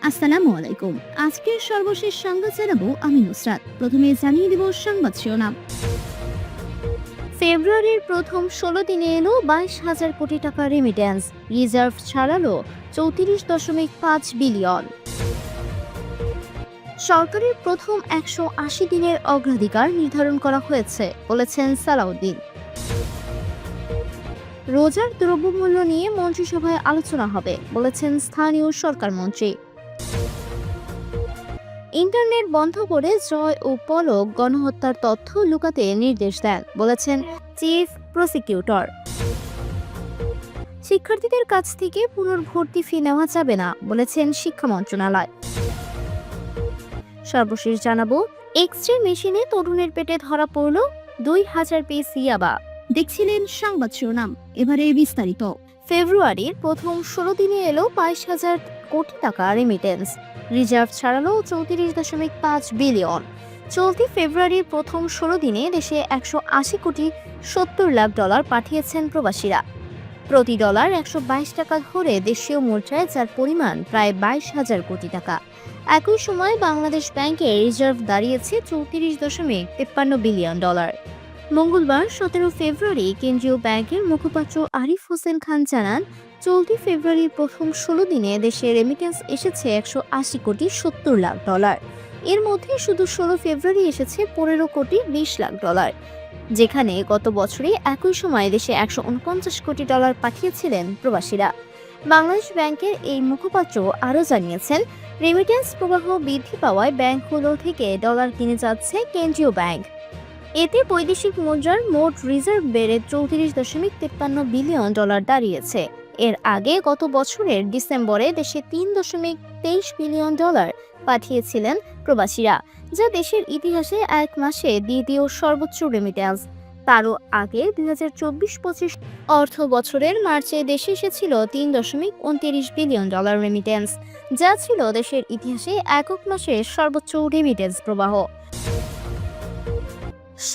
আসসালামু আলাইকুম। আজকের সর্বশেষ সংবাদ জানাবো আমি নুসরাত। প্রথমে জানিয়ে দেব সংবাদ শিরোনাম। ফেব্রুয়ারির প্রথম ১৬ দিনে এলো ২২,০০০ কোটি টাকা রেমিটেন্স, রিজার্ভ ছাড়ালো ৩৪.৫ বিলিয়ন। সরকারের প্রথম ১৮০ দিনের অগ্রাধিকার নির্ধারণ করা হয়েছে বলেছেন সালাউদ্দিন। রোজার দ্রব্যমূল্য নিয়ে মন্ত্রিসভায় আলোচনা হবে বলেছেন স্থানীয় সরকার মন্ত্রী। ইন্টারনেট বন্ধ করে জয় ও পলক গণহত্যার তথ্য লুকাতে নির্দেশ দেন বলেছেন চিফ প্রসিকিউটর। শিক্ষার্থীদের কাছ থেকে পুনর্ভর্তি ফি নেওয়া যাবে না বলেছেন শিক্ষা মন্ত্রণালয়। সর্বশেষ জানাবো, এক্স-রে মেশিনে তরুণের পেটে ধরা পড়ল ২,০০০ পিস ইয়াবা। দেখছিলেন সংবাদ শিরোনাম, এবারে বিস্তারিত। ফেব্রুয়ারির প্রথম ১৬ দিনে এলো ২২,০০০ কোটি টাকা রেমিটেন্স, রিজার্ভ ছাড়ালো ৩৪.৫ বিলিয়ন। চলতি ফেব্রুয়ারির প্রথম ১৬ দিনে দেশে ১৮০ কোটি ৭০ লাখ ডলার পাঠিয়েছেন প্রবাসীরা। প্রতি ডলার ১২২ টাকা ধরে দেশীয় মুদ্রায়, যার পরিমাণ প্রায় ২২,০০০ কোটি টাকা। একই সময় বাংলাদেশ ব্যাংকের রিজার্ভ দাঁড়িয়েছে ৩৪.৫৩ বিলিয়ন ডলার। মঙ্গলবার ১৭ ফেব্রুয়ারি কেন্দ্রীয় ব্যাংকের মুখপাত্র আরিফ হোসেন খান জানান, চলতি ফেব্রুয়ারির প্রথম ১৬ দিনে দেশে রেমিটেন্স এসেছে ১৮০ কোটি ৭০ লাখ ডলার। এর মধ্যে শুধু ১৬ ফেব্রুয়ারি এসেছে ১৫ কোটি ২০ লাখ ডলার, যেখানে গত বছরে একই সময়ে দেশে ১৪৯ কোটি ডলার পাঠিয়েছিলেন প্রবাসীরা। বাংলাদেশ ব্যাংকের এই মুখপাত্র আরও জানিয়েছেন, রেমিটেন্স প্রবাহ বৃদ্ধি পাওয়ায় ব্যাংকগুলো থেকে ডলার কিনে যাচ্ছে কেন্দ্রীয় ব্যাংক। এতে বৈদেশিক মুদ্রার মোট রিজার্ভ বেড়ে ৩৪.৫৩ বিলিয়ন ডলার দাঁড়িয়েছে। এর আগে গত বছরের ডিসেম্বরে দেশে ৩.২৩ বিলিয়ন ডলার পাঠিয়েছিলেন প্রবাসীরা, যা দেশের ইতিহাসে এক মাসে দ্বিতীয় সর্বোচ্চ রেমিটেন্স। তারও আগে ২০২৪-২৫ অর্থ বছরের মার্চে দেশে এসেছিল ৩.২৯ বিলিয়ন ডলার রেমিটেন্স, যা ছিল দেশের ইতিহাসে একক মাসে সর্বোচ্চ রেমিটেন্স প্রবাহ।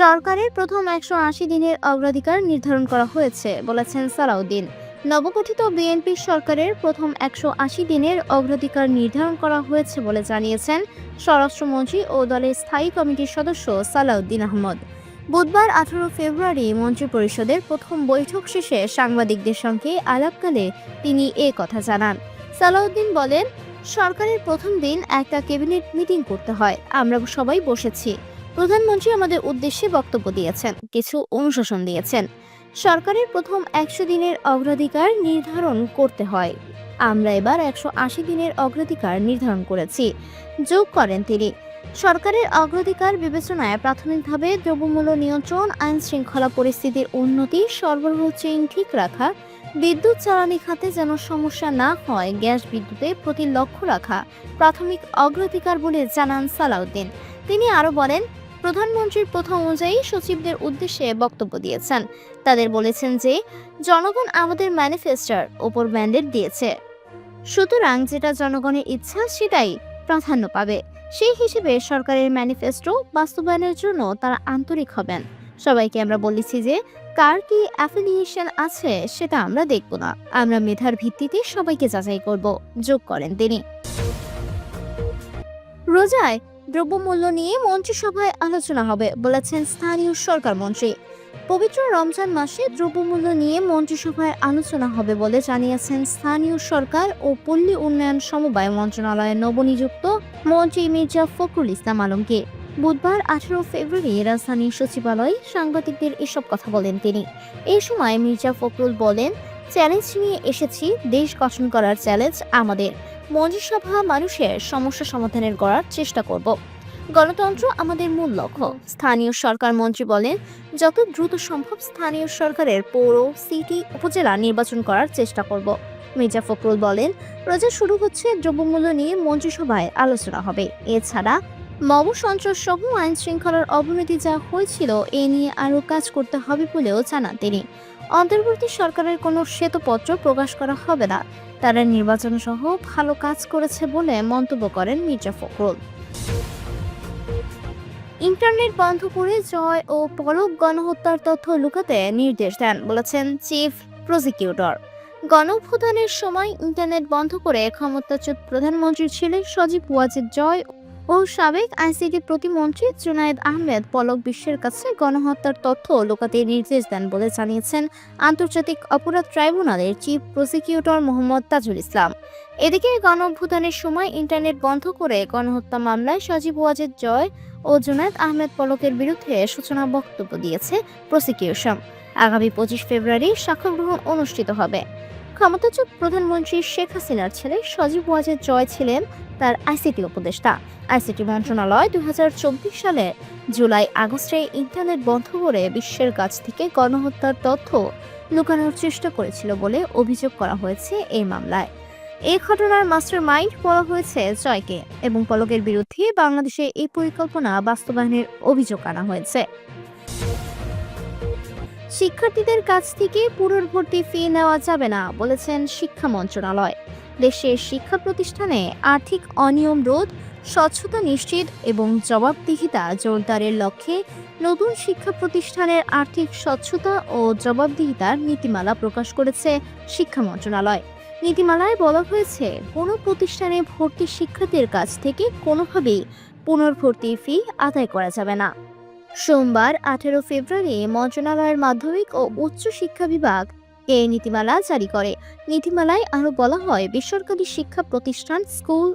সরকারের প্রথম ১৮০ দিনের অগ্রাধিকার নির্ধারণ করা হয়েছে বলেছেন সালাউদ্দিন। নবগঠিত বিএনপি সরকারের প্রথম ১৮০ দিনের অগ্রাধিকার নির্ধারণ করা হয়েছে বলে জানিয়েছেন স্বরাষ্ট্রমন্ত্রী ও দলের স্থায়ী কমিটির সদস্য সালাউদ্দিন আহমদ। বুধবার ১৮ ফেব্রুয়ারি মন্ত্রিপরিষদের প্রথম বৈঠক শেষে সাংবাদিকদের সঙ্গে আলাপকালে তিনি এ কথা জানান। সালাউদ্দিন বলেন, সরকারের প্রথম দিন একটা ক্যাবিনেট মিটিং করতে হয়, আমরা সবাই বসেছি। প্রধানমন্ত্রী আমাদের উদ্দেশ্যে বক্তব্য দিয়েছেন, কিছু অনুশাসন দিয়েছেন। সরকারের প্রথম ১০০ দিনের অগ্রাধিকার নির্ধারণ করতে হয়, আমরা এবার ১৮০ দিনের অগ্রাধিকার নির্ধারণ করেছি, যোগ করেন তিনি। সরকারের অগ্রাধিকার বিবেচনায় প্রাথমিকভাবে দ্রব্যমূল্য নিয়ন্ত্রণ, আইন শৃঙ্খলা পরিস্থিতির উন্নতি, সরবরাহ চেইন ঠিক রাখা, বিদ্যুৎ জ্বালানি খাতে যেন সমস্যা না হয়, গ্যাস বিদ্যুতে প্রতি লক্ষ্য রাখা প্রাথমিক অগ্রাধিকার বলে জানান সালাউদ্দিন। তিনি আরও বলেন, প্রধানমন্ত্রীর কথা অনুযায়ী সচিবদের উদ্দেশ্যে বক্তব্য দিয়েছেন। তাদের বলেছেন যে জনগণ আমাদের ম্যানিফেস্টোর ওপর ম্যান্ডেট দিয়েছে, সুতরাং যেটা জনগণের ইচ্ছা সেটাই প্রাধান্য পাবে। সেই হিসেবে সরকারের ম্যানিফেস্টো বাস্তবায়নের জন্য তারা আন্তরিক হবেন। সবাইকে আমরা বলেছি যে কার কি অ্যাফিলিয়েশন আছে সেটা আমরা দেখব না, আমরা মেধার ভিত্তিতে সবাইকে যাচাই করব, যোগ করেন তিনি। রোজায় দ্রব্যমূল্য নিয়ে মন্ত্রিসভায় আলোচনা হবে বলেছেন স্থানীয় সরকার মন্ত্রী। পবিত্র রমজান মাসে দ্রব্যমূল্য নিয়ে মন্ত্রিসভায় আলোচনা হবে বলে জানিয়েছেন স্থানীয় সরকার ও পল্লী উন্নয়ন সমবায় মন্ত্রণালয়ের নবনিযুক্ত মন্ত্রী মির্জা ফখরুল ইসলাম আলমগীর। বুধবার ১৮ ফেব্রুয়ারি রাজধানীর সচিবালয়ে সাংবাদিকদের এসব কথা বলেন তিনি। এই সময় মির্জা ফখরুল বলেন, চ্যালেঞ্জ নিয়ে এসেছি, দেশ গঠন করার চ্যালেঞ্জ আমাদের। মন্ত্রিসভা মানুষের সমস্যা সমাধানের করার চেষ্টা করব, গণতন্ত্র আমাদের মূল লক্ষ্য। স্থানীয় সরকার মন্ত্রী বলেন, যত দ্রুত সম্ভব স্থানীয় সরকারের পৌর, সিটি, উপজেলা নির্বাচন করার চেষ্টা করব। মির্জা ফখরুল বলেন, রোজা শুরু হচ্ছে, দ্রব্যমূল্য নিয়ে মন্ত্রিসভায় আলোচনা হবে। এছাড়া মব সন্ত্রাস সহ আইন শৃঙ্খলার অবনতি যা হয়েছিল এ নিয়ে আরও কাজ করতে হবে বলেও জানান তিনি। অন্তর্বর্তী সরকারের কোনো শ্বেতপত্র প্রকাশ করা হবে না, তারা নির্বাচন সহ ভালো কাজ করেছে বলে মন্তব্য করেন মির্জা ফখরুল। ইন্টারনেট বন্ধ করে জয় ও পলক গণহত্যার তথ্য লুকাতে নির্দেশ দেন বলেছেন চিফ প্রসিকিউটর। গণঅভ্যুত্থানের সময় ইন্টারনেট বন্ধ করে ক্ষমতাচ্যুত প্রধানমন্ত্রী ছিলেন সজীব ওয়াজেদ জয় ও সাবেক আইসিটি প্রতিমন্ত্রী জুনায়েদ আহমেদ পলক বিশ্বের কাছে গণহত্যার তথ্য লুকাতে নির্দেশ দেন বলে জানিয়েছেন আন্তর্জাতিক অপরাধ ট্রাইব্যুনালের চিফ প্রসিকিউটর মোহাম্মদ তাজুল ইসলাম। এদিকে গণঅভ্যুত্থানের সময় ইন্টারনেট বন্ধ করে গণহত্যা মামলায় সজীব ওয়াজেদ জয় ও জুনায়েদ আহমেদ পলকের বিরুদ্ধে সূচনা বক্তব্য দিয়েছে প্রসিকিউশন। আগামী 25 ফেব্রুয়ারি সাক্ষ্য গ্রহণ অনুষ্ঠিত হবে। ক্ষমতাচ্যুত প্রধানমন্ত্রী শেখ হাসিনার ছেলে সজীব ওয়াজেদ জয় ছিলেন তার আইসিটি উপদেষ্টা। আইসিটি মন্ত্রণালয় 2024 সালের জুলাই আগস্টে ইন্টারনেট বন্ধ করে বিশ্বের কাছ থেকে গণহত্যার তথ্য লুকানোর চেষ্টা করেছিল বলে অভিযোগ করা হয়েছে এই মামলায়। এই ঘটনার মাস্টার মাইন্ড বলা হয়েছে জয়কে এবং পলকের বিরুদ্ধে বাংলাদেশে এই পরিকল্পনা বাস্তবায়নের অভিযোগ আনা হয়েছে। শিক্ষার্থীদের কাছ থেকে পুনর্ভর্তি ফি নেওয়া যাবে না বলেছেন শিক্ষা মন্ত্রণালয়। দেশের শিক্ষা প্রতিষ্ঠানে আর্থিক অনিয়ম রোধ, স্বচ্ছতা নিশ্চিত এবং জবাবদিহিতা জোরদারের লক্ষ্যে নতুন শিক্ষা প্রতিষ্ঠানের আর্থিক স্বচ্ছতা ও জবাবদিহিতার নীতিমালা প্রকাশ করেছে শিক্ষা মন্ত্রণালয়। নীতিমালায় বলা হয়েছে, কোনো প্রতিষ্ঠানে ভর্তি শিক্ষার্থীর কাছ থেকে কোনোভাবেই পুনর্ভর্তি ফি আদায় করা যাবে না। সোমবার 18 ফেব্রুয়ারি মন্ত্রণালয়ের মাধ্যমিক ও উচ্চ শিক্ষা বিভাগ এই নীতিমালা জারি করে। নীতিমালায় আরও বলা হয়, বেসরকারি শিক্ষা প্রতিষ্ঠান, স্কুল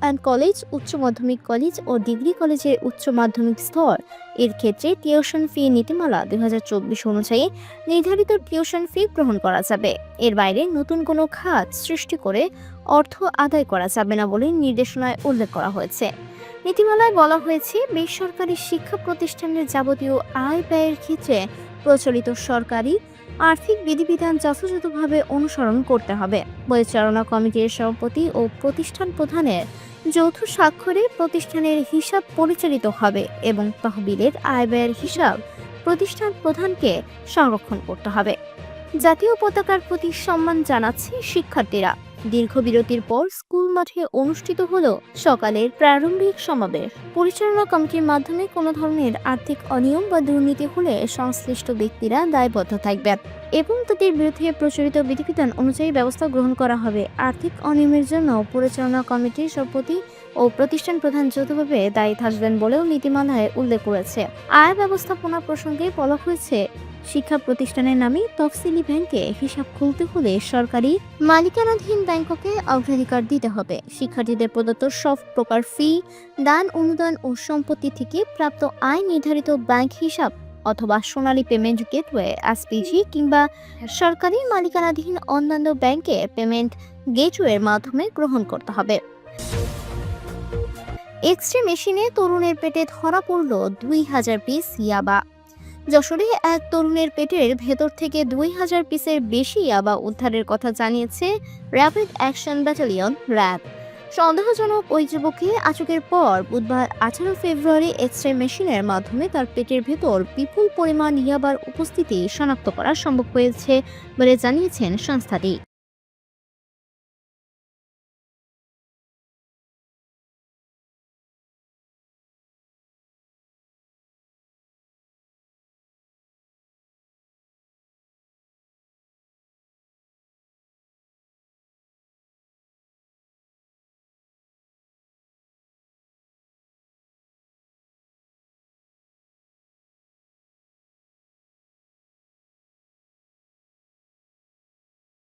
অ্যান্ড কলেজ, উচ্চ মাধ্যমিক কলেজ ও ডিগ্রি কলেজের উচ্চ মাধ্যমিক স্তর এর ক্ষেত্রে টিউশন ফি নীতিমালা 2024 অনুযায়ী নির্ধারিত টিউশন ফি গ্রহণ করা যাবে। এর বাইরে নতুন কোনো খাত সৃষ্টি করে অর্থ আদায় করা যাবে না বলে নির্দেশনায় উল্লেখ করা হয়েছে। নীতিমালায় বলা হয়েছে, বেসরকারি শিক্ষা প্রতিষ্ঠানের যাবতীয় আয় ব্যয়ের ক্ষেত্রে প্রচলিত সরকারি আর্থিক বিধিবিধান যথাযথভাবে অনুসরণ করতে হবে। পরিচালনা কমিটির সভাপতি ও প্রতিষ্ঠান প্রধানের যৌথ স্বাক্ষরে প্রতিষ্ঠানের হিসাব পরিচালিত হবে এবং তহবিলের আয় ব্যয়ের হিসাব প্রতিষ্ঠান প্রধানকে সংরক্ষণ করতে হবে। জাতীয় পতাকার প্রতি সম্মান জানাচ্ছে শিক্ষার্থীরা। দীর্ঘ বিরতির পর স্কুল মাঠে অনুষ্ঠিত হলো সকালের প্রারম্ভিক সমাবেশ। পরিচালনা কমিটির মাধ্যমে কোনো ধরনের আর্থিক অনিয়ম বা দুর্নীতি হলে সংশ্লিষ্ট ব্যক্তিরা দায়বদ্ধ থাকবেন এবং তাদের বিরুদ্ধে প্রচলিত বিধিবিধান অনুযায়ী ব্যবস্থা গ্রহণ করা হবে। আর্থিক অনিয়মের জন্য পরিচালনা কমিটির সভাপতি ও প্রতিষ্ঠান প্রধান যৌথভাবে দায়ী থাকবেন বলেও নীতিমালায় উল্লেখ করেছে। আয় ব্যবস্থাপনা প্রসঙ্গে বলা হয়েছে, শিক্ষা প্রতিষ্ঠানের নামে তফসিলি ব্যাংকে হিসাব খুলতে হলে সরকারি মালিকানাধীন ব্যাংককে অগ্রাধিকার দিতে হবে। শিক্ষার্থীদের প্রদত্ত সব প্রকার ফি, দান, অনুদান ও সম্পত্তি থেকে প্রাপ্ত আয় নির্ধারিত ব্যাংক হিসাব অথবা সোনালী পেমেন্ট গেটওয়ে এসপিজি কিংবা সরকারি মালিকানাধীন অন্যান্য ব্যাংকে পেমেন্ট গেটওয়ের মাধ্যমে গ্রহণ করতে হবে। এক্স-রে মেশিনে তরুণের পেটে ধরা পড়ল 2000 পিস ইয়াবা। যশোরে এক তরুণের পেটের ভেতর থেকে 2000 পিসের বেশি ইয়াবা উদ্ধারের কথা জানিয়েছে র্যাপিড অ্যাকশন ব্যাটালিয়ন র্যাব। সন্দেহজনক ওই যুবককে আটকের পর বুধবার 18 ফেব্রুয়ারি এক্স-রে মেশিনের মাধ্যমে তার পেটের ভেতর বিপুল পরিমাণ ইয়াবার উপস্থিতি শনাক্ত করা সম্ভব হয়েছে বলে জানিয়েছেন সংস্থাটি।